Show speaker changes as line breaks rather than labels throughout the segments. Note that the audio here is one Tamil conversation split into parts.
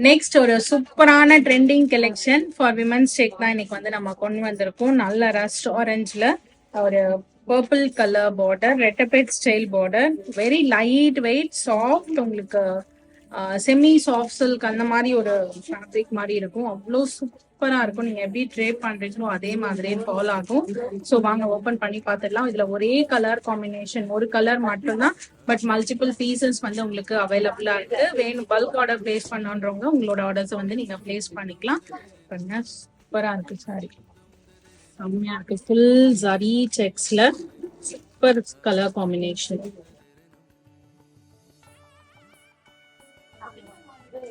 நெக்ஸ்ட் ஒரு சூப்பரான ட்ரெண்டிங் கலெக்ஷன் ஃபார் விமன்ஸ் ஷேக் தான் இன்னைக்கு வந்து நம்ம கொண்டு வந்திருக்கோம். நல்ல ரஸ்ட் ஆரஞ்சுல ஒரு பர்பிள் கலர் பார்டர், ரெட்டபெட் style border, very light weight soft, உங்களுக்கு செமி சாஃப்ட் சில்க் அந்த மாதிரி ஒரு ஃபேப்ரிக் மாதிரி இருக்கும். அவ்வளோ சூப்பரா இருக்கும். நீங்க எப்படி ட்ரேப் பண்றீங்களோ அதே மாதிரியே ஃபால் ஆகும். ஸோ வாங்க ஓப்பன் பண்ணி பார்த்துடலாம். இதுல ஒரே கலர் காம்பினேஷன், ஒரு கலர் மட்டும்தான், பட் மல்டிபிள் பீசஸ் வந்து உங்களுக்கு அவைலபிளா இருக்கு. வேணும் பல்க் ஆர்டர் பிளேஸ் பண்ணன்றவங்க உங்களோட ஆர்டர்ஸ் வந்து நீங்க பிளேஸ் பண்ணிக்கலாம். சூப்பரா இருக்கு சாரி, செம்மையா இருக்கு. ஃபுல் ஜரி செக்ஸ்ல சூப்பர் கலர் காம்பினேஷன்.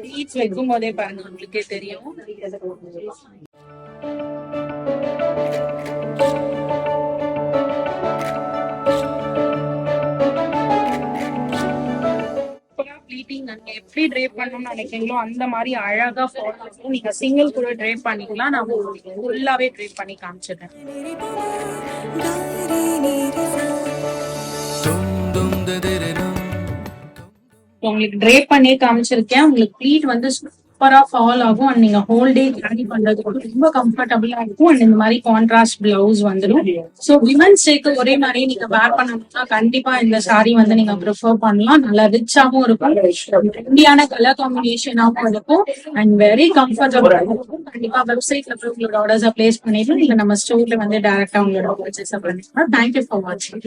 பீச் வைக்கும் போதே பாருங்க உங்களுக்கே தெரியும். எப்படி ட்ரேப் பண்ணணும்னு நினைக்கிறீங்களோ அந்த மாதிரி அழகா ஃபாலோ ஆகும். நீங்க சிங்கிள் கூட ட்ரேப் பண்ணிக்கலாம். நான் உங்களுக்கு ஃபுல்லாவே ட்ரேப் பண்ணி காமிச்சிடுறேன். உங்களுக்கு ட்ரேப் பண்ணி காமிச்சிருக்கேன். உங்களுக்கு ப்ளீட் வந்து சூப்பரா ஃபால் ஆகும். அண்ட் நீங்க ஹோல் டே கேரி பண்றதுக்கு ரொம்ப கம்ஃபர்டபுளா இருக்கும். அண்ட் இந்த மாதிரி கான்ட்ராஸ்ட் பிளவுஸ் வந்துடும். ஸோ விமன்ஸ் டேக்கு ஒரே மாதிரி நீங்க வேர் பண்ணணும்னா கண்டிப்பா இந்த சாரி வந்து நீங்க ப்ரிஃபர் பண்ணலாம். நல்லா ரிச்சாவும் இருக்கும், ட்ரெண்டியான கலர் காம்பினேஷனாவும் இருக்கும், அண்ட் வெரி கம்ஃபர்டபுள் இருக்கும். கண்டிப்பா வெப்சைட்ல போய் உங்களோட ஆர்டர்ஸை பிளேஸ் பண்ணிட்டு இல்ல நம்ம ஸ்டோர்ல வந்து டைரக்டா உங்களோட பர்ச்சேஸ் பண்ணிக்கலாம். தேங்க்யூ ஃபார் வாட்சிங்.